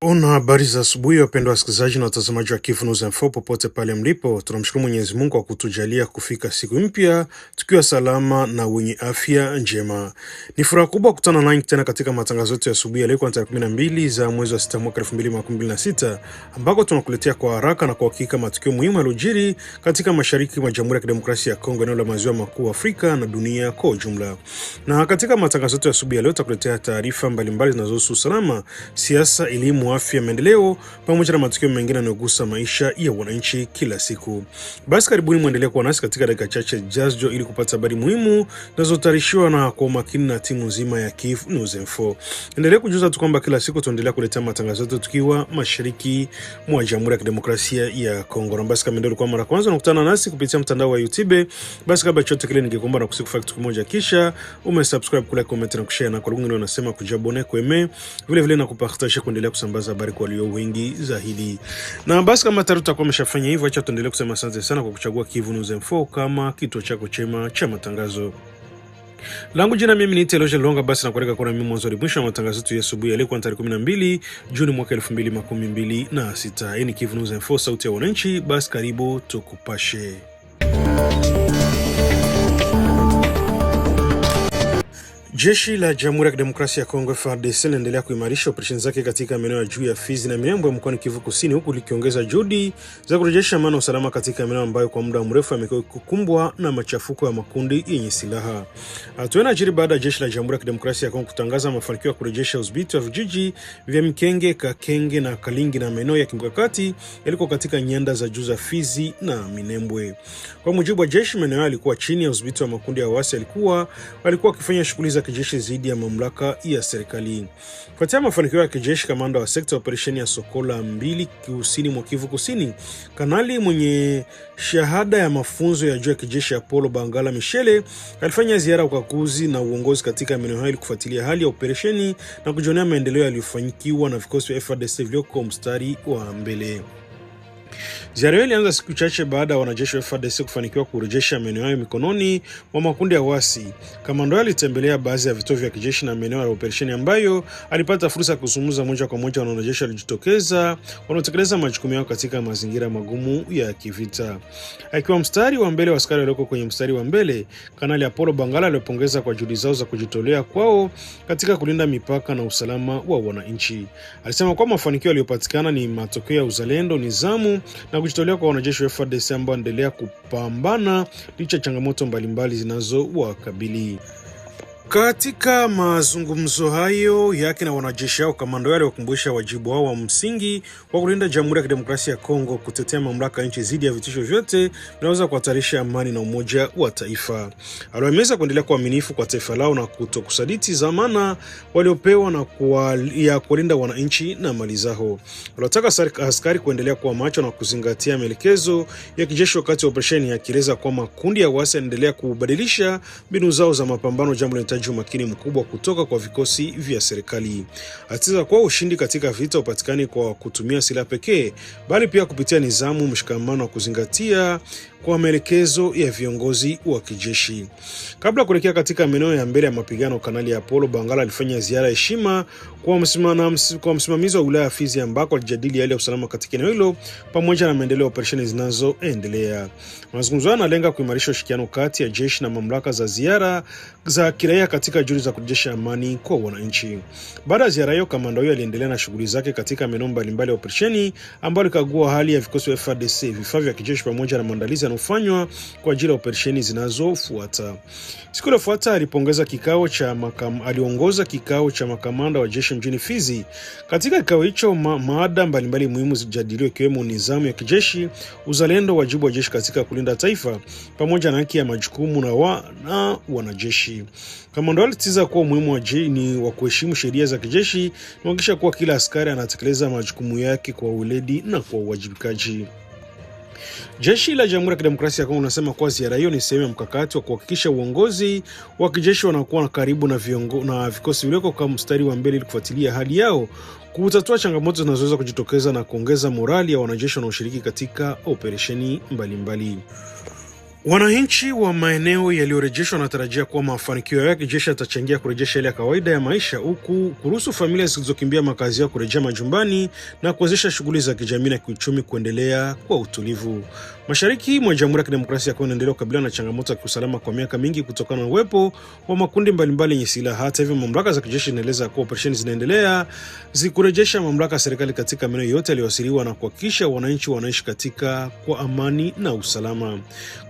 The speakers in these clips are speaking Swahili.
Ona habari za asubuhi wapendwa wasikilizaji na watazamaji wa Kivu News Info popote pale mlipo. Tunamshukuru Mwenyezi Mungu kwa kutujalia kufika siku mpya tukiwa salama na wenye afya njema. Ni furaha kubwa kukutana nanyi tena katika matangazo yetu ya asubuhi ya leo kwa tarehe 12 za mwezi wa 6 mwaka 2026 ambako tunakuletea kwa haraka na kwa hakika matukio muhimu yaliyojiri katika mashariki mwa Jamhuri ya Kidemokrasia ya Kongo, eneo la maziwa makuu Afrika na dunia kwa ujumla. Na katika matangazo yetu ya asubuhi ya leo tutakuletea taarifa mbalimbali zinazohusu usalama, siasa, elimu, afya, maendeleo pamoja na matukio mengine yanayogusa maisha ya wananchi kila siku. Basi karibuni muendelee kuwa nasi katika dakika chache zijazo ili kupata habari muhimu zinazotayarishiwa na kwa umakini na timu nzima ya Kivu News Info. Endelea kujuza tu kwamba kila siku tunaendelea kuletea matangazo yetu tukiwa mashariki mwa Jamhuri ya Kidemokrasia ya Kongo. Na basi kama ndio kwa mara kwanza unakutana nasi kupitia mtandao wa YouTube, basi kabla chote kile ningekuomba na kusiku kitu kimoja, kisha umesubscribe, kule comment na kushare, na kwa lugha nyingine unasema kujabone kweme, vile vile na kupartager kuendelea kusambaza habari kwa walio wengi zaidi. Na basi kama tayari utakuwa umeshafanya hivyo, acha tuendelee kusema asante sana kwa kuchagua Kivu News Info kama kituo chako chema cha matangazo. Langu jina mimi ni Teloje Longa, basi nakualika kwa mimi mwanzo hadi mwisho wa matangazo yetu ya asubuhi ya leo kwa tarehe 12 Juni mwaka 2026. Hii ni Kivu News Info, sauti ya wananchi. Basi karibu tukupashe. Jeshi la Jamhuri ya Kidemokrasia ya Kongo FARDC linaendelea kuimarisha operesheni zake katika maeneo ya juu ya Fizi na Minembwe mkoani Kivu Kusini, huku likiongeza juhudi za kurejesha amani na usalama katika maeneo ambayo kwa muda mrefu yamekuwa kukumbwa na machafuko ya makundi yenye silaha. Hatua inajiri baada ya jeshi la Jamhuri ya Kidemokrasia ya Kongo kutangaza mafanikio ya kurejesha udhibiti wa vijiji vya Mikenge, Kakenge na Kalingi na maeneo ya kimkakati yaliko katika nyanda za juu za Fizi na Minembwe. Kwa mujibu wa jeshi, maeneo yalikuwa chini ya udhibiti wa makundi ya waasi walikuwa wakifanya shughuli za kijeshi zaidi ya mamlaka ya serikali. Kufuatia mafanikio ya kijeshi, kamanda wa sekta ya operesheni ya Sokola 2 kusini mwa Kivu Kusini, kanali mwenye shahada ya mafunzo ya juu ya kijeshi Apollo Bangala Michele alifanya ziara ya ukaguzi na uongozi katika maeneo hayo kufuatilia hali ya operesheni na kujionea maendeleo yaliyofanikiwa na vikosi vya FARDC vilivyoko mstari wa mbele. Ziara hiyo ilianza siku chache baada ya wanajeshi wa FARDC kufanikiwa kurejesha maeneo hayo mikononi mwa makundi ya waasi. Kamanda alitembelea baadhi ya vituo vya kijeshi na maeneo ya operesheni ambayo alipata fursa ya kuzungumza moja kwa moja na wanajeshi walijitokeza wanaotekeleza majukumu yao katika mazingira magumu ya kivita. Akiwa mstari wa mbele wa askari walioko kwenye mstari wa mbele, Kanali Apollo Bangala alipongeza kwa juhudi zao za kujitolea kwao katika kulinda mipaka na usalama wa wananchi. Alisema kwa mafanikio yaliyopatikana ni matokeo ya uzalendo, nidhamu na kujitolea kwa wanajeshi wa FARDC ambao wanaendelea kupambana licha changamoto mbalimbali zinazowakabili. Katika mazungumzo hayo yake na wanajeshi hao, kamanda wale wakumbusha wajibu wao wa msingi wa kulinda Jamhuri ya Kidemokrasia ya Kongo, kutetea mamlaka nchi dhidi ya vitisho vyote vinaweza kuhatarisha amani na umoja wa taifa. Aliwahimiza kuendelea kuaminifu kwa taifa lao na kutokusaliti dhamana waliopewa na kulinda wananchi na mali zao. Walitaka askari kuendelea kuwa macho na kuzingatia maelekezo ya kijeshi wakati wa operesheni, akieleza kwa makundi ya waasi yanaendelea kubadilisha mbinu zao za mapambano, jambo umakini mkubwa kutoka kwa vikosi vya serikali. Atiza kwa ushindi katika vita upatikani kwa kutumia silaha pekee, bali pia kupitia nidhamu, mshikamano na kuzingatia kwa maelekezo ya viongozi wa kijeshi. Kabla kuelekea katika maeneo ya mbele ya mapigano, Kanali Apollo Bangala alifanya ziara heshima kwa msimamizi wa wilaya Fizi ambako alijadili hali ya usalama katika eneo hilo pamoja na maendeleo ya operesheni zinazoendelea. Mazungumzo yanalenga kuimarisha ushirikiano kati ya jeshi na mamlaka za ziara za kiraia katika juhudi za kurejesha amani kwa wananchi. Baada ya ziara hiyo, kamanda huyo aliendelea na shughuli zake katika maeneo mbalimbali ya operesheni ambayo alikagua hali ya vikosi vya FARDC, vifaa vya kijeshi pamoja na maandalizi yanayofanywa kwa ajili ya operesheni zinazofuata. Siku iliyofuata aliongoza kikao cha makamanda wa jeshi mjini Fizi. Katika kikao hicho maada mbalimbali muhimu zijadiliwa, ikiwemo nidhamu ya kijeshi, uzalendo, wajibu wa jeshi katika kulinda taifa pamoja na haki ya majukumu na wanajeshi. Kamanda alisisitiza kuwa umuhimu wa kuheshimu sheria za kijeshi na kuhakikisha kuwa kila askari anatekeleza majukumu yake kwa weledi na kwa uwajibikaji. Jeshi la Jamhuri ya Kidemokrasia ya Kongo linasema kuwa ziara hiyo ni sehemu ya mkakati wa kuhakikisha uongozi wa kijeshi wanakuwa karibu na vikosi vilivyoko kama mstari wa mbele ili kufuatilia hali yao, kutatua changamoto zinazoweza kujitokeza na kuongeza morali ya wanajeshi wanaoshiriki katika operesheni mbalimbali. Wananchi wa maeneo yaliyorejeshwa wanatarajia kuwa mafanikio yake jeshi atachangia kurejesha ile kawaida ya maisha, huku kuruhusu familia zilizokimbia makazi yao kurejea majumbani na kuwezesha shughuli za kijamii na kiuchumi kuendelea kwa utulivu. Mashariki mwa Jamhuri ya Kidemokrasia ya Kongo inaendelea kukabiliana na changamoto za kiusalama kwa miaka mingi kutokana na uwepo wa makundi mbalimbali yenye silaha. Hata hivyo, mamlaka za kijeshi zinaeleza kuwa operesheni zinaendelea zikurejesha mamlaka ya serikali katika maeneo yote yaliyoathiriwa na kuhakikisha wananchi wanaishi katika kwa amani na usalama.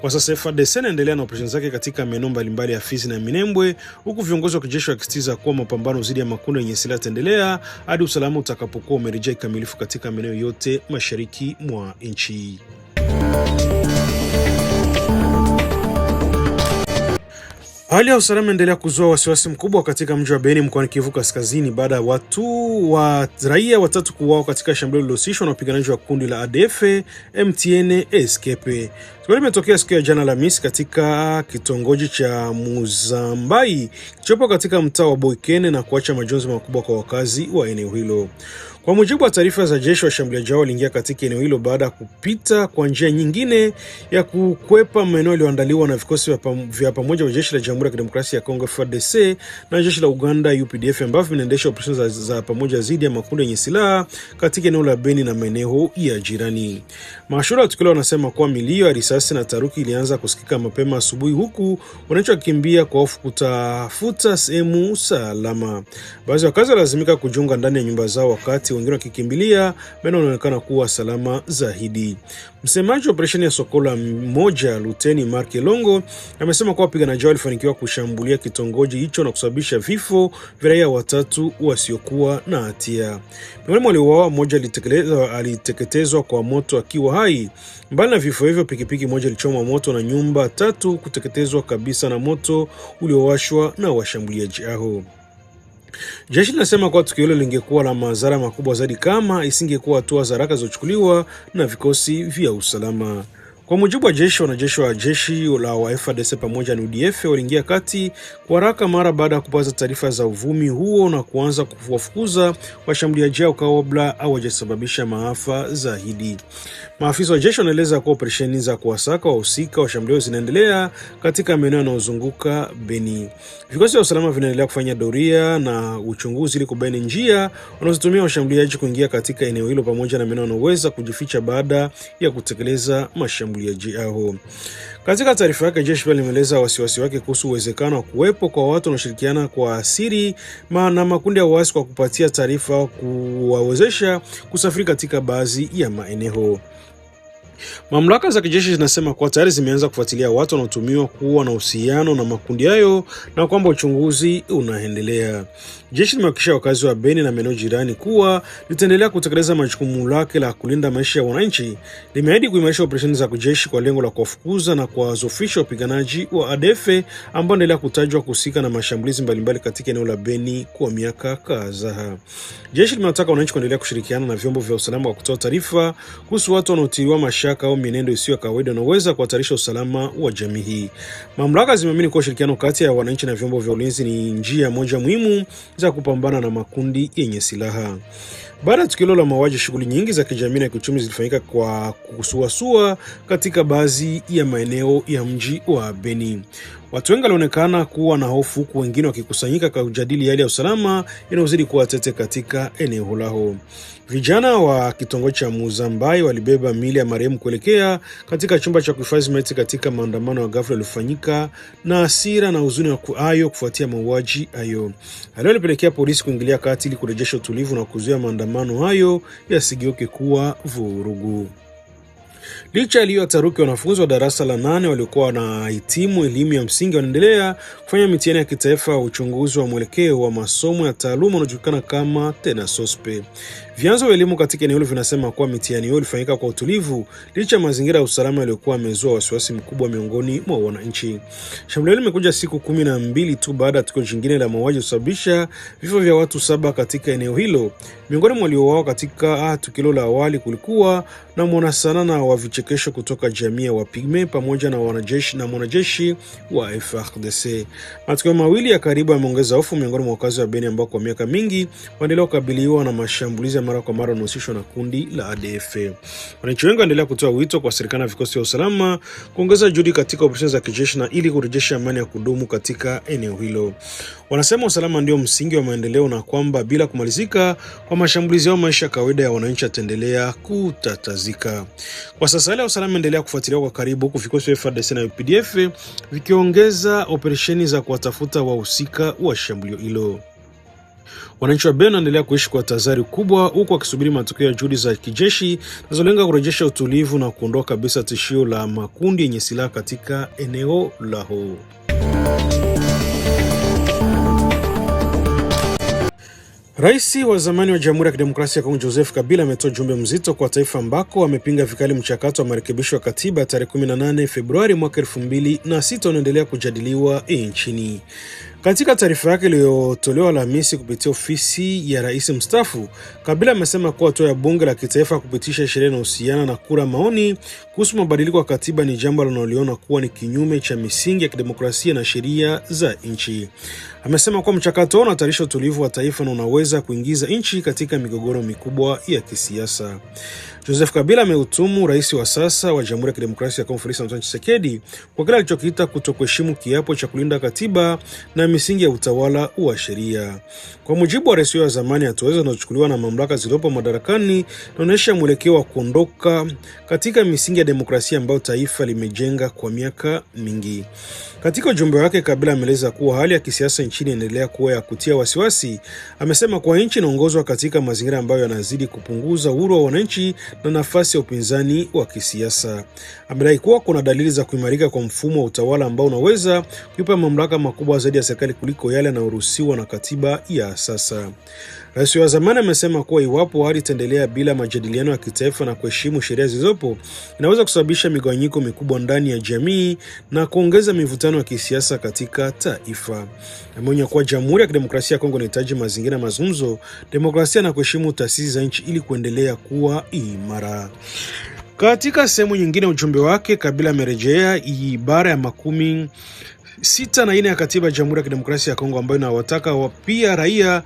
Kwa sasa FARDC inaendelea na operesheni zake katika maeneo mbalimbali ya Fizi na Minembwe, huku viongozi wa kijeshi wakisitiza kuwa mapambano dhidi ya makundi yenye silaha yataendelea hadi usalama utakapokuwa umerejea kikamilifu katika maeneo yote mashariki mwa nchi. Hali ya usalama endelea kuzua wasiwasi mkubwa katika mji wa Beni mkoani Kivu Kaskazini baada ya raia watatu kuuawa katika shambulio lililohusishwa na wapiganaji wa kundi la ADF MTN SKP. Tukio limetokea siku ya jana Alhamisi katika kitongoji cha Muzambai kilichopo katika mtaa wa Boikene na kuacha majonzi makubwa kwa wakazi wa eneo hilo. Kwa mujibu wa taarifa za jeshi, washambuliaji hao waliingia katika eneo hilo baada ya kupita kwa njia nyingine ya kukwepa maeneo yaliyoandaliwa na vikosi vya pamoja vya jeshi la Jamhuri ya Kidemokrasia ya Kongo FARDC na jeshi la Uganda UPDF ambavyo vinaendesha operesheni za pamoja dhidi ya makundi yenye silaha katika eneo la Beni na maeneo ya jirani. Mashuhuda wa tukio wanasema kuwa milio ya risasi na taruki ilianza kusikika mapema asubuhi, huku wananchi wakikimbia kwa hofu kutafuta sehemu salama. Baadhi ya wakazi walazimika kujiunga ndani ya nyumba zao, wakati wengine wakikimbilia maeneo yanaonekana kuwa salama zaidi. Msemaji wa operesheni ya Sokola mmoja, Luteni Mark Longo, amesema kuwa wapiganaji walifanikiwa kushambulia kitongoji hicho na kusababisha vifo vya raia watatu wasiokuwa na hatia. Miongoni mwa waliouawa, mmoja aliteketezwa kwa moto akiwa hai. Mbali na vifo hivyo, pikipiki moja ilichomwa moto na nyumba tatu kuteketezwa kabisa na moto uliowashwa na washambuliaji hao. Jeshi linasema kuwa tukio hilo lingekuwa la madhara makubwa zaidi kama isingekuwa hatua za haraka zilizochukuliwa na vikosi vya usalama. Kwa mujibu wa jeshi, wanajeshi wa jeshi la FARDC pamoja na UDF waliingia kati kwa haraka mara baada ya kupata taarifa za uvumi huo na kuanza kuwafukuza washambuliaji hao kabla hawajasababisha maafa zaidi. Maafisa wa jeshi wanaeleza kuwa operesheni za kuwasaka wahusika wa shambulio zinaendelea katika maeneo yanayozunguka Beni. Vikosi vya usalama vinaendelea kufanya doria na uchunguzi ili kubaini njia wanazotumia washambuliaji kuingia katika eneo hilo pamoja na maeneo yanayoweza kujificha baada ya kutekeleza mashambuliaji hao. Katika taarifa yake, jeshi pia limeeleza wasiwasi wake kuhusu uwezekano wa kuwepo kwa watu wanaoshirikiana kwa siri na makundi ya waasi kwa kupatia taarifa kuwawezesha kusafiri katika baadhi ya maeneo. Mamlaka za kijeshi zinasema kuwa tayari zimeanza kufuatilia watu wanaotumiwa kuwa na uhusiano na makundi hayo na kwamba uchunguzi unaendelea. Jeshi limehakikishia wakazi wa Beni na maeneo jirani kuwa litaendelea kutekeleza majukumu lake la kulinda maisha ya wananchi. Limeahidi kuimarisha operesheni za kijeshi kwa lengo la kuwafukuza na kuwadhoofisha wapiganaji wa ADF ambao wanaendelea kutajwa kuhusika na mashambulizi mbalimbali katika eneo la Beni kwa miaka kadhaa. Jeshi limetaka wananchi kuendelea kushirikiana na vyombo vya usalama kwa kutoa taarifa kuhusu watu wanaotiliwa mashaka au mienendo isiyo ya kawaida inaweza kuhatarisha usalama wa jamii. Mamlaka zimeamini kuwa ushirikiano kati ya wananchi na vyombo vya ulinzi ni njia moja muhimu za kupambana na makundi yenye silaha. Baada ya tukio la mauaji, shughuli nyingi za kijamii na kiuchumi zilifanyika kwa kusuasua katika baadhi ya maeneo ya mji wa Beni. Watu wengi walionekana kuwa na hofu, huku wengine wakikusanyika kujadili hali ya usalama inayozidi kuwa tete katika eneo lao. Vijana wa kitongoji cha Muzambai walibeba miili ya marehemu kuelekea katika chumba cha kuhifadhi maiti katika maandamano ya ghafla yaliyofanyika na hasira na huzuni hayo kufuatia mauaji hayo. Hali ilipelekea polisi kuingilia kati ili kurejesha utulivu na kuzuia maandamano hayo yasigeuke kuwa vurugu. Licha ya taharuki, wanafunzi wa darasa la 8 waliokuwa wanahitimu elimu ya msingi wanaendelea kufanya mitihani ya kitaifa ya uchunguzi wa mwelekeo wa masomo ya taaluma unaojulikana kama TENA-SOSPE. Vyanzo vya elimu katika eneo hilo vinasema kuwa mitihani hiyo ilifanyika kwa utulivu licha mazingira ya usalama yaliyokuwa yamezua wasiwasi mkubwa miongoni mwa wananchi. Shambulio hilo limekuja siku 12 tu baada ya tukio jingine la mauaji kusababisha vifo vya watu 7 katika eneo hilo. Miongoni mwa waliouawa katika tukio la awali kulikuwa na mwanasanaa wa vichekesho kutoka jamii ya Wapigme pamoja na mwanajeshi wa FARDC. Matukio mawili ya karibu yameongeza hofu miongoni mwa wakazi wa Beni ambao kwa miaka mingi waendelea kukabiliwa na mashambulizi ya mara kwa mara yanahusishwa na kundi la ADF. Wananchi wengi waendelea kutoa wito kwa serikali na vikosi vya usalama kuongeza juhudi katika operesheni za kijeshi na ili kurejesha amani ya kudumu katika eneo hilo. Wanasema usalama ndio msingi wa maendeleo na kwamba bila kumalizika kwa mashambulizi yao maisha kawaida ya wananchi yataendelea kutatazika. Kwa sasa hali ya usalama inaendelea kufuatiliwa kwa karibu huku vikosi vya FARDC na UPDF vikiongeza operesheni za kuwatafuta wahusika wa shambulio hilo. Wananchi wa Beni wanaendelea kuishi kwa tahadhari kubwa huku wakisubiri matokeo ya juhudi za kijeshi zinazolenga kurejesha utulivu na kuondoa kabisa tishio la makundi yenye silaha katika eneo lao. Rais wa zamani wa Jamhuri ya Kidemokrasia ya Kongo Joseph Kabila ametoa ujumbe mzito kwa taifa ambako amepinga vikali mchakato wa marekebisho ya katiba tarehe 18 Februari mwaka 2006 unaendelea kujadiliwa nchini. Katika taarifa yake iliyotolewa Alhamisi kupitia ofisi ya rais mstaafu, Kabila amesema kuwa hatua ya bunge la kitaifa kupitisha sheria inayohusiana na kura maoni kuhusu mabadiliko ya katiba ni jambo linaloliona kuwa ni kinyume cha misingi ya kidemokrasia na sheria za nchi. Amesema kuwa mchakato unahatarisha utulivu wa taifa na unaweza kuingiza nchi katika migogoro mikubwa ya kisiasa. Joseph Kabila amehutumu rais wa sasa wa Jamhuri ya Kidemokrasia ya Kongo Felix Antoine Tshisekedi kwa kile alichokiita kutokuheshimu kiapo cha kulinda katiba na misingi ya utawala wa sheria. Kwa mujibu wa rais wa zamani, hatua hizo zinazochukuliwa na mamlaka zilizopo madarakani inaonyesha mwelekeo wa kuondoka katika misingi ya demokrasia ambayo taifa limejenga kwa miaka mingi. Katika ujumbe wake, Kabila ameeleza kuwa hali ya kisiasa nchini inaendelea kuwa ya kutia wasiwasi. Amesema kuwa nchi inaongozwa katika mazingira ambayo yanazidi kupunguza uhuru wa wananchi na nafasi ya upinzani wa kisiasa. Amedai kuwa kuna dalili za kuimarika kwa mfumo wa utawala ambao unaweza kuipa mamlaka makubwa zaidi ya serikali kuliko yale yanayoruhusiwa na katiba ya sasa. Rais wa zamani amesema kuwa iwapo hali itaendelea bila majadiliano ya kitaifa na kuheshimu sheria zilizopo, inaweza kusababisha migawanyiko mikubwa ndani ya jamii na kuongeza mivutano ya kisiasa katika taifa. Ameonya kuwa Jamhuri ya Kidemokrasia ya Kongo inahitaji mazingira mazungumzo, demokrasia na kuheshimu taasisi za nchi ili kuendelea kuwa imara. Katika sehemu nyingine ujumbe wake, Kabila amerejea ibara ya 64 ya katiba ya Jamhuri ya Kidemokrasia ya Kongo ambayo inawataka pia raia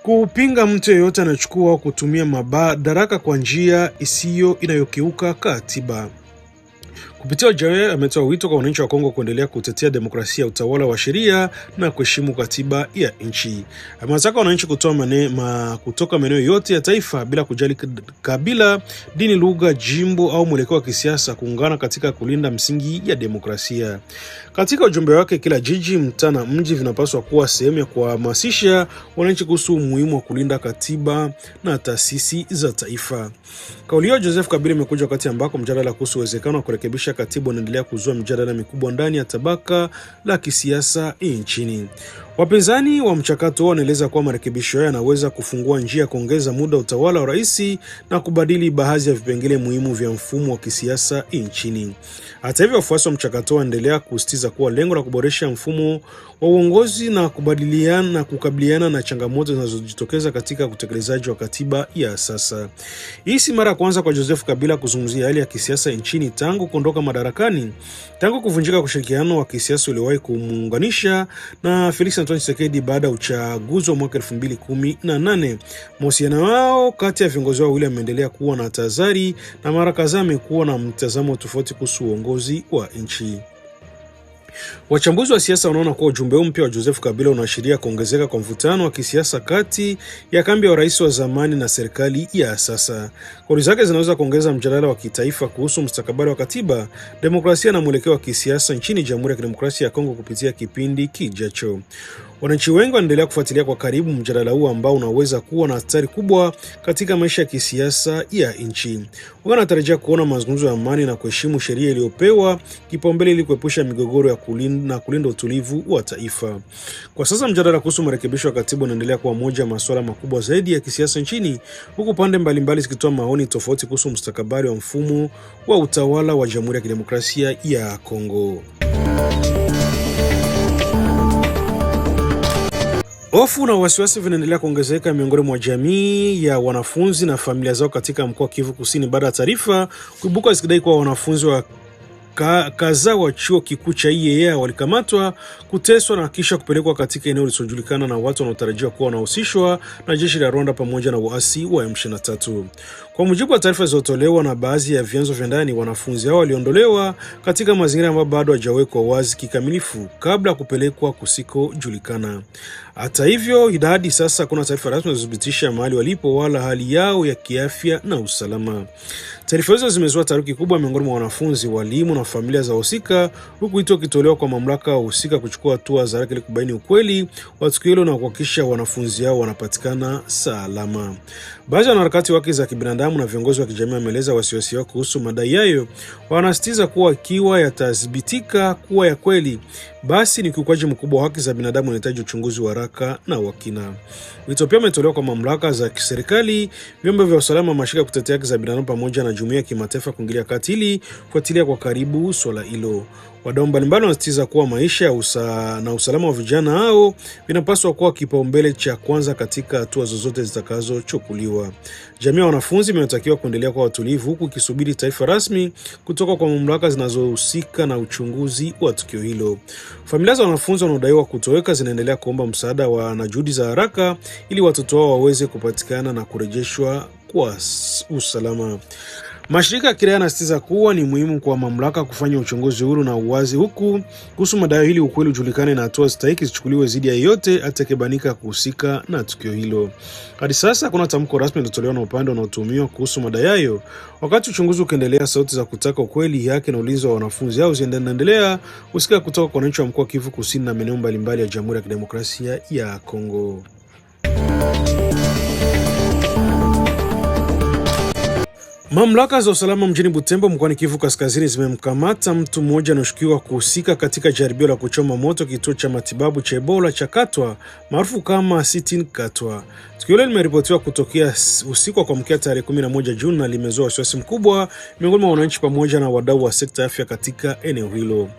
kupinga mtu yeyote anachukua au kutumia madaraka kwa njia isiyo inayokiuka katiba. Kupitia ujumbe ametoa wito kwa wananchi wa Kongo kuendelea kutetea demokrasia, utawala wa sheria na kuheshimu katiba ya nchi. Amewataka wananchi kutoka maeneo yote ya taifa bila kujali kabila, dini, lugha, jimbo au mwelekeo wa kisiasa kuungana katika kulinda msingi ya demokrasia. Katika ujumbe wake, kila jiji, mtaa na mji vinapaswa kuwa sehemu ya kuhamasisha wananchi kuhusu umuhimu wa kulinda katiba na taasisi za taifa. Kauli ya Joseph Kabila imekuja wakati ambako mjadala kuhusu uwezekano wa kurekebisha katiba unaendelea kuzua mjadala mikubwa ndani ya tabaka la kisiasa nchini. Wapinzani wa mchakato wanaeleza kuwa marekebisho haya yanaweza kufungua njia ya kuongeza muda utawala wa rais na kubadili baadhi ya vipengele muhimu vya mfumo wa kisiasa nchini. Hata hivyo, wafuasi wa mchakato wanaendelea kusisitiza kuwa lengo la kuboresha mfumo wa uongozi na kukabiliana na changamoto zinazojitokeza katika utekelezaji wa katiba ya sasa. Hii si mara ya kwanza kwa Joseph Kabila kuzungumzia hali ya kisiasa nchini tangu kuondoka madarakani. Tangu kuvunjika ushirikiano wa kisiasa uliowahi kumuunganisha na Felix Antoine Tshisekedi baada ya uchaguzi wa mwaka 2018, mahusiano wao kati ya viongozi wao wawili yameendelea kuwa na tahadhari na mara kadhaa amekuwa na mtazamo tofauti kuhusu uongozi wa nchi. Wachambuzi wa siasa wanaona kuwa ujumbe mpya wa Joseph Kabila unaashiria kuongezeka kwa mvutano wa kisiasa kati ya kambi ya rais wa zamani na serikali ya sasa. Kauli zake zinaweza kuongeza mjadala wa kitaifa kuhusu mustakabali wa katiba, demokrasia na mwelekeo wa kisiasa nchini Jamhuri ya Kidemokrasia ya Kongo kupitia kipindi kijacho. Wananchi wengi wanaendelea kufuatilia kwa karibu mjadala huu ambao unaweza kuwa na athari kubwa katika maisha ya kisiasa ya nchi. Wanatarajia kuona mazungumzo ya amani na kuheshimu sheria iliyopewa kipaumbele ili kuepusha migogoro ya kulinda utulivu wa taifa. Kwa sasa mjadala kuhusu marekebisho ya katiba unaendelea kuwa moja ya masuala makubwa zaidi ya kisiasa nchini, huku pande mbalimbali zikitoa maoni tofauti kuhusu mustakabali wa mfumo wa utawala wa Jamhuri ya Kidemokrasia ya Kongo. Hofu na wasiwasi vinaendelea kuongezeka miongoni mwa jamii ya wanafunzi na familia zao katika mkoa wa Kivu Kusini baada ya taarifa kuibuka zikidai kuwa wanafunzi wa kadhaa wa chuo kikuu cha IEA walikamatwa, kuteswa na kisha kupelekwa katika eneo lisilojulikana na watu wanaotarajiwa kuwa wanahusishwa na jeshi la Rwanda pamoja na waasi wa M23. Kwa mujibu wa taarifa zilizotolewa na baadhi ya vyanzo vya ndani, wanafunzi hao waliondolewa katika mazingira ambayo bado hajawekwa wazi kikamilifu kabla ya kupelekwa kusikojulikana. Hata hivyo, hadi sasa kuna taarifa rasmi zinazothibitisha mahali walipo wala hali yao ya kiafya na usalama. Taarifa hizo zimezua taharuki kubwa miongoni mwa wanafunzi, walimu na familia za wahusika, huku wito ukitolewa kwa mamlaka husika kuchukua hatua za haraka ili kubaini ukweli wa tukio hilo na kuhakikisha wanafunzi hao wanapatikana salama. Baadhi ya wanaharakati wa haki za kibinadamu na viongozi wa kijamii wameeleza wasiwasi wao kuhusu madai hayo. Wanasisitiza kuwa ikiwa yatathibitika kuwa ya kweli, basi ni ukiukwaji mkubwa wa haki za binadamu unahitaji uchunguzi wa haraka na wa kina. Wito pia umetolewa kwa mamlaka za kiserikali, vyombo vya usalama, mashirika ya kutetea haki za binadamu pamoja na jumuiya ya kimataifa kuingilia kati ili kufuatilia kwa karibu swala hilo. Wadau mbalimbali wanasisitiza kuwa maisha na usalama wa vijana hao vinapaswa kuwa kipaumbele cha kwanza katika hatua zozote zitakazochukuliwa. Jamii ya wanafunzi imetakiwa kuendelea kwa watulivu huku ikisubiri taarifa rasmi kutoka kwa mamlaka zinazohusika na uchunguzi wa tukio hilo. Familia za wanafunzi wanaodaiwa kutoweka zinaendelea kuomba msaada na juhudi za haraka ili watoto wao waweze kupatikana na kurejeshwa kwa usalama. Mashirika ya kiraia yanasisitiza kuwa ni muhimu kwa mamlaka kufanya uchunguzi huru na uwazi huku kuhusu madai hili ukweli ujulikane na hatua stahiki zichukuliwe dhidi ya yeyote atakayebanika kuhusika na tukio hilo. Hadi sasa kuna tamko rasmi linalotolewa na upande unaotuhumiwa kuhusu madai hayo. Wakati uchunguzi ukiendelea, sauti za kutaka ukweli, haki na ulinzi wa wanafunzi hao zinaendelea kusikika kutoka kwa wananchi wa mkoa wa Kivu Kusini na maeneo mbalimbali ya Jamhuri ya Kidemokrasia ya Kongo. Mamlaka za usalama mjini Butembo mkoani Kivu Kaskazini zimemkamata mtu mmoja anayeshukiwa kuhusika katika jaribio la kuchoma moto kituo cha matibabu cha Ebola cha Katwa maarufu kama Sitin Katwa. Tukio hilo limeripotiwa kutokea usiku wa kuamkia tarehe 11 Juni na limezua wasiwasi mkubwa miongoni mwa wananchi pamoja na wadau wa sekta ya afya katika eneo hilo.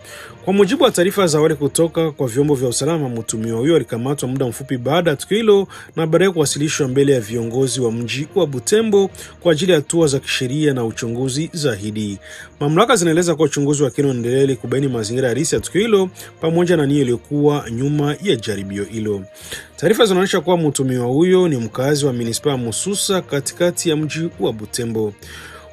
Kwa mujibu wa taarifa za awali kutoka kwa vyombo vya usalama, mtuhumiwa huyo alikamatwa muda mfupi baada ya tukio hilo na baadaye kuwasilishwa mbele ya viongozi wa mji wa Butembo kwa ajili ya hatua za sheria na uchunguzi zaidi. Mamlaka zinaeleza kuwa uchunguzi wa kina unaendelea ili kubaini mazingira halisi ya tukio hilo pamoja na nia iliyokuwa nyuma ya jaribio hilo. Taarifa zinaonyesha kuwa mtuhumiwa huyo ni mkazi wa Manispaa Mususa katikati ya mji wa Butembo.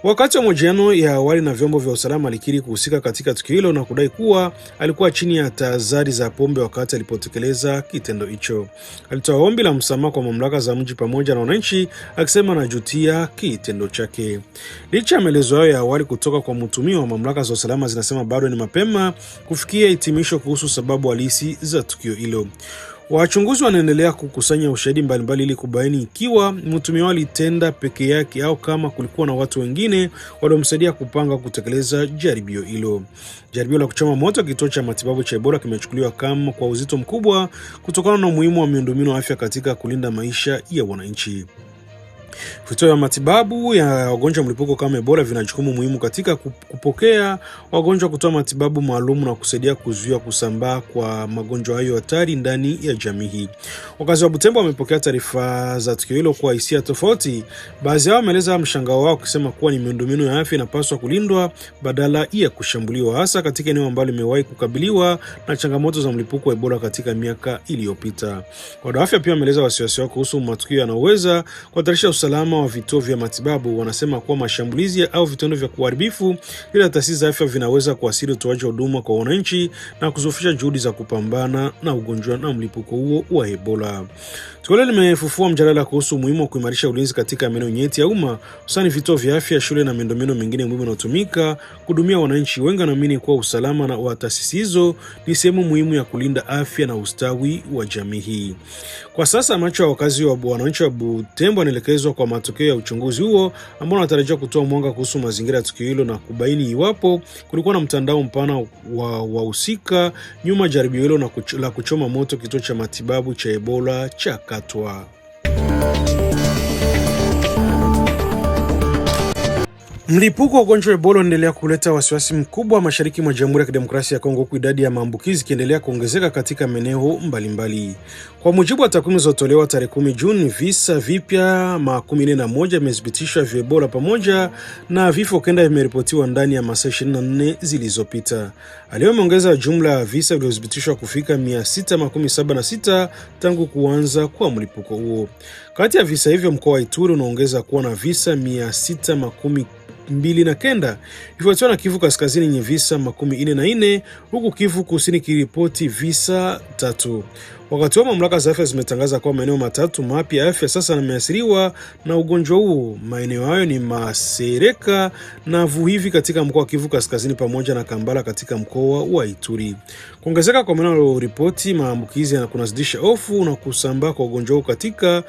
Wakati wa mahojiano ya awali na vyombo vya usalama, alikiri kuhusika katika tukio hilo na kudai kuwa alikuwa chini ya tahadhari za pombe wakati alipotekeleza kitendo hicho. Alitoa ombi la msamaha kwa mamlaka za mji pamoja na wananchi, akisema anajutia kitendo chake. Licha ya maelezo hayo ya awali kutoka kwa mtuhumiwa, mamlaka za usalama zinasema bado ni mapema kufikia hitimisho kuhusu sababu halisi za tukio hilo. Wachunguzi wanaendelea kukusanya ushahidi mbalimbali ili kubaini ikiwa mtuhumiwa alitenda peke yake au kama kulikuwa na watu wengine waliomsaidia kupanga kutekeleza jaribio hilo. Jaribio la kuchoma moto kituo cha matibabu cha Ebola kimechukuliwa kama kwa uzito mkubwa kutokana na umuhimu wa miundombinu ya afya katika kulinda maisha ya wananchi. Vituo vya matibabu ya wagonjwa mlipuko kama Ebola vina jukumu muhimu katika kupokea wagonjwa, kutoa matibabu maalum na kusaidia kuzuia kusambaa kwa magonjwa hayo hatari ndani ya jamii. Wakazi wa Butembo wamepokea taarifa za tukio hilo kwa hisia tofauti. Baadhi yao wameeleza mshangao wao kusema kuwa ni miundombinu ya afya inapaswa kulindwa badala ya kushambuliwa, hasa katika eneo ambalo limewahi kukabiliwa na changamoto za mlipuko wa Ebola katika miaka iliyopita. Wadau wa afya pia wameeleza wasiwasi wao kuhusu matukio yanayoweza kuhatarisha usalama wa vituo vya matibabu. Wanasema kuwa mashambulizi au vitendo vya kuharibifu bila taasisi za afya vinaweza kuathiri utoaji wa huduma kwa wananchi na kuzofisha juhudi za kupambana na ugonjwa na mlipuko huo wa Ebola. Tukio limefufua mjadala kuhusu umuhimu wa kuimarisha ulinzi katika maeneo nyeti ya umma, hususan vituo vya afya, shule na miundombinu mingine muhimu inayotumika kuhudumia wananchi. Wengi wanaamini kuwa usalama wa taasisi hizo ni sehemu muhimu ya kulinda afya na ustawi wa jamii hii. Kwa sasa macho ya wananchi wa Butembo yanaelekezwa kwa matokeo ya uchunguzi huo ambao unatarajiwa kutoa mwanga kuhusu mazingira ya tukio hilo na kubaini iwapo kulikuwa na mtandao mpana wa wahusika nyuma jaribio hilo la kuchoma moto kituo cha matibabu cha Ebola cha Katwa. Mlipuko wa ugonjwa wa Ebola unaendelea kuleta wasiwasi mkubwa mashariki mwa Jamhuri ya Kidemokrasia ya Kongo, huku idadi ya maambukizi ikiendelea kuongezeka katika maeneo mbalimbali. Kwa mujibu wa takwimu zilizotolewa tarehe 10 Juni, visa vipya 41 vimethibitishwa vya Ebola pamoja na vifo 9 vimeripotiwa ndani ya masaa 24 zilizopita. Leo imeongeza jumla ya visa vilivyothibitishwa kufika 676 tangu kuanza kwa mlipuko huo. Kati ya visa hivyo, mkoa wa Ituri unaongeza kuwa na visa 629, ifuatiwa na Kivu Kaskazini yenye visa 44, huku Kivu Kusini kiripoti visa 3. Wakati wa mamlaka za afya zimetangaza kwa maeneo matatu mapya ya afya sasa yameathiriwa na ugonjwa huo. Maeneo hayo ni Masereka na Vuhivi katika mkoa wa Kivu Kaskazini pamoja na Kambala katika mkoa wa Ituri. Kuongezeka kwa maeneo ya ripoti maambukizi na kunazidisha hofu na kusambaa kwa ugonjwa huo katika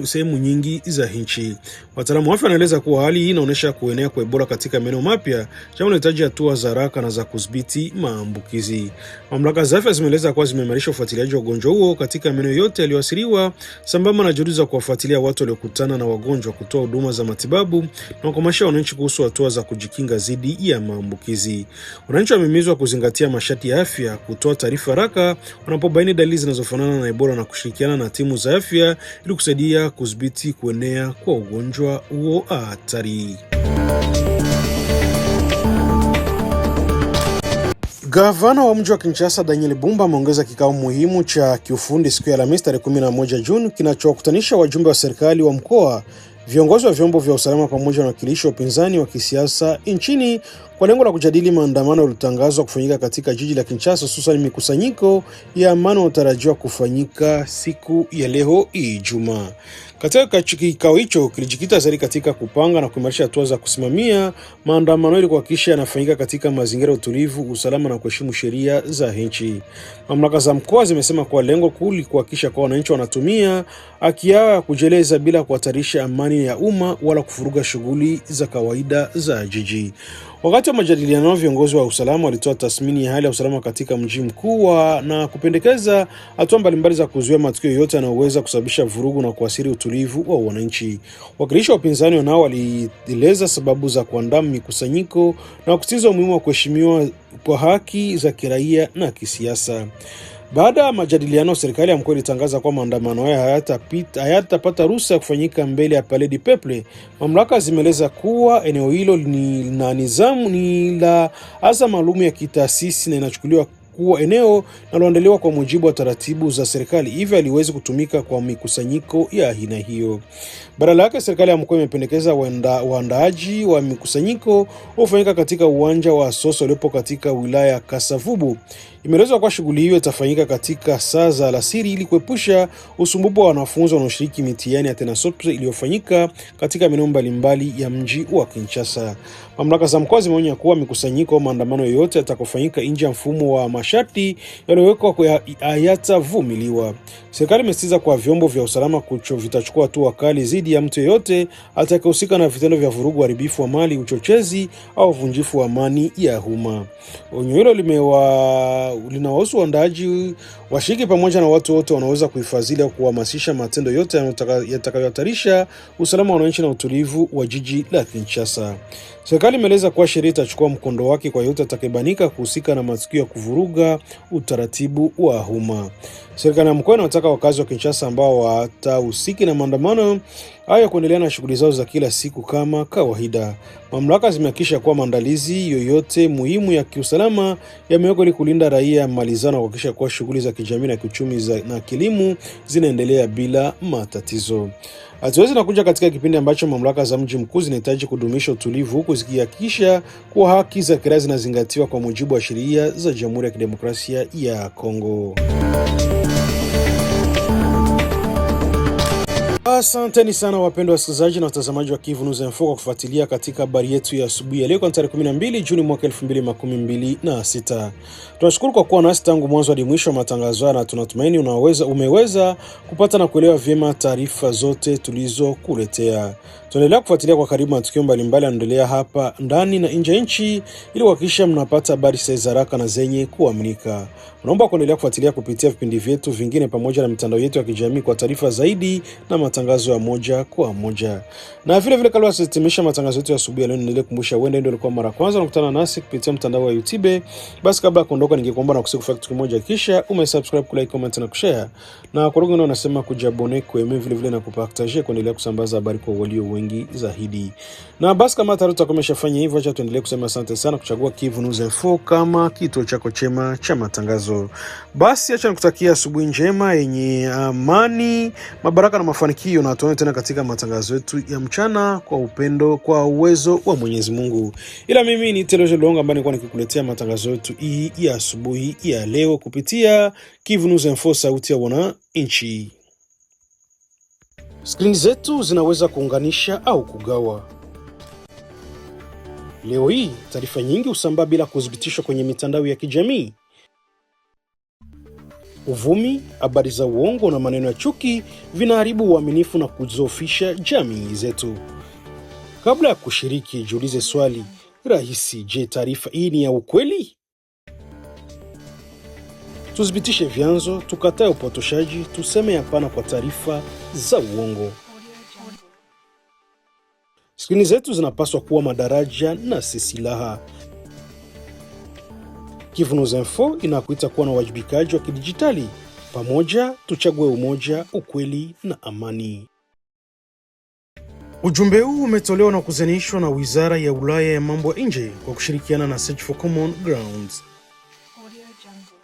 sehemu nyingi za nchi. Wataalamu wa afya wanaeleza kuwa hali hii inaonyesha kuenea kwa Ebola katika maeneo mapya, jambo linahitaji hatua za haraka na za kudhibiti maambukizi. Mamlaka za afya zimeeleza kuwa zimeimarisha ufuatiliaji wa ugonjwa huo katika maeneo yote yaliyoathiriwa, sambamba na juhudi za kuwafuatilia watu waliokutana na wagonjwa, kutoa huduma za matibabu na kuhamasisha wananchi kuhusu hatua za kujikinga dhidi ya maambukizi. Wananchi wamehimizwa kuzingatia masharti ya afya, kutoa taarifa haraka wanapobaini dalili zinazofanana na Ebola na kushirikiana na timu za afya ili kusaidia kudhibiti kuenea kwa ugonjwa huo hatari. Gavana wa mji wa Kinshasa Daniel Bumba ameongeza kikao muhimu cha kiufundi siku ya Alhamisi tarehe 11 Juni kinachowakutanisha wajumbe wa serikali wa mkoa, viongozi wa vyombo vya usalama pamoja na wakilishi wa upinzani wa kisiasa nchini kwa lengo la kujadili maandamano yaliyotangazwa kufanyika katika jiji la Kinshasa, hususan mikusanyiko ya amani inayotarajiwa kufanyika siku ya leo Ijumaa. Katika kikao hicho kilijikita zaidi katika kupanga na kuimarisha hatua za kusimamia maandamano ili kuhakikisha yanafanyika katika mazingira ya utulivu, usalama na kuheshimu sheria za nchi. Mamlaka za mkoa zimesema kwa lengo kuu ni kuhakikisha kwa wananchi wanatumia haki yao ya kujieleza bila kuhatarisha amani ya umma wala kufuruga shughuli za kawaida za jiji. Wakati wa majadiliano, viongozi wa usalama walitoa tathmini ya hali ya usalama katika mji mkuu na kupendekeza hatua mbalimbali za kuzuia matukio yote yanayoweza kusababisha vurugu na kuathiri utulivu wa wananchi. Wakilishi wa upinzani nao walieleza sababu za kuandaa mikusanyiko na kusisitiza umuhimu wa kuheshimiwa kwa haki za kiraia na kisiasa. Baada ya majadiliano, serikali ya mkoa ilitangaza kwa maandamano haya hayatapata ruhusa ya kufanyika mbele ya Palais du Peuple. Mamlaka zimeeleza kuwa eneo hilo ni la hasa maalum ya kitaasisi na inachukuliwa kuwa eneo linaloandaliwa kwa mujibu wa taratibu za serikali, hivyo haliwezi kutumika kwa mikusanyiko ya aina hiyo. Badala yake, serikali ya mkoa imependekeza waandaaji wa mikusanyiko ufanyika katika uwanja wa Soso uliopo katika wilaya ya Kasavubu. Imeelezwa kwa shughuli hiyo itafanyika katika saa za alasiri ili kuepusha usumbufu wa wanafunzi wanaoshiriki mitihani ya Tenasopre iliyofanyika katika maeneo mbalimbali ya mji wa Kinshasa. Mamlaka za mkoa zimeonya kuwa mikusanyiko au maandamano yoyote yatakayofanyika nje ya mfumo wa masharti yaliyowekwa hayatavumiliwa. Serikali imesisitiza kwa vyombo vya usalama vitachukua hatua kali dhidi ya mtu yeyote atakayehusika na vitendo vya vurugu, uharibifu wa mali, uchochezi au uvunjifu wa amani ya umma. Onyo hilo linawahusu waandaaji, washiriki pamoja na watu wote wanaweza kuhifadhili au kuhamasisha matendo yote yatakayohatarisha usalama wa wananchi na utulivu wa jiji la Kinshasa. Serikali imeeleza kuwa sheria itachukua mkondo wake kwa yote atakayebanika kuhusika na matukio ya kuvuruga utaratibu wa umma. Serikali ya mkoa inataka wakazi wa Kinshasa ambao watahusiki na maandamano haya kuendelea na shughuli zao za kila siku kama kawaida. Mamlaka zimehakikisha kuwa maandalizi yoyote muhimu ya kiusalama yamewekwa ili kulinda raia, mali zao na kuhakikisha kuwa shughuli za kijamii na kiuchumi na kilimo zinaendelea bila matatizo. Hatua zinakuja katika kipindi ambacho mamlaka za mji mkuu zinahitaji kudumisha utulivu, huku zikihakikisha kuwa haki za kiraia zinazingatiwa kwa mujibu wa sheria za Jamhuri ya Kidemokrasia ya Kongo. Asanteni sana wapendwa wasikilizaji na watazamaji wa Kivu News Info kwa kufuatilia katika habari yetu ya asubuhi ya leo kwa tarehe 12 Juni mwaka 2026. Tunashukuru kwa kuwa nasi tangu mwanzo hadi mwisho wa matangazo na tunatumaini umeweza kupata na kuelewa vyema taarifa zote tulizokuletea. Tunaendelea kufuatilia kwa karibu matukio mbalimbali yanaendelea hapa ndani na nje ya nchi ili kuhakikisha mnapata habari za haraka na zenye kuaminika. Naomba kuendelea kufuatilia kupitia vipindi vyetu vingine pamoja na mitandao yetu ya kijamii kwa taarifa zaidi na matangazo ya moja kwa moja. Na vile vile kabla sitimisha matangazo yetu ya asubuhi ya leo, niendelee kukumbusha wewe ndio ulikuwa mara kwanza unakutana nasi kupitia mtandao wa YouTube. Basi kabla ya kuondoka, ningekuomba na kufanya kitu kimoja, kisha umesubscribe, kulike, comment na kushare. Na kwa roho unasema kujabone kwa vile vile na kupartager kuendelea kusambaza habari kwa walio wengi zaidi. Na basi kama tayari utakomeshafanya hivyo, acha tuendelee kusema asante sana kuchagua Kivu News Info kama kituo chako chema cha matangazo. Basi acha nikutakia asubuhi njema yenye amani, mabaraka na mafanikio, na tuone tena katika matangazo yetu ya mchana kwa upendo, kwa uwezo wa Mwenyezi Mungu. Ila mimi ni Tereje Longa ambaye nilikuwa nikikuletea matangazo yetu hii ya asubuhi ya leo kupitia Kivu News Info, sauti ya wananchi. Skrini zetu zinaweza kuunganisha au kugawa. Leo hii taarifa nyingi husambaa bila kuthibitishwa kwenye mitandao ya kijamii. Uvumi, habari za uongo na maneno ya chuki vinaharibu uaminifu na kudhoofisha jamii zetu. Kabla ya kushiriki, jiulize swali rahisi: je, taarifa hii ni ya ukweli? Tuthibitishe vyanzo, tukatae upotoshaji, tuseme hapana kwa taarifa za uongo. Skrini zetu zinapaswa kuwa madaraja na si silaha. Kivu News Info inakuita kuwa na wajibikaji wa kidijitali. Pamoja tuchague umoja, ukweli na amani. Ujumbe huu umetolewa na kuzanishwa na Wizara ya Ulaya ya Mambo ya Nje kwa kushirikiana na Search for Common Grounds. Audio Jungle.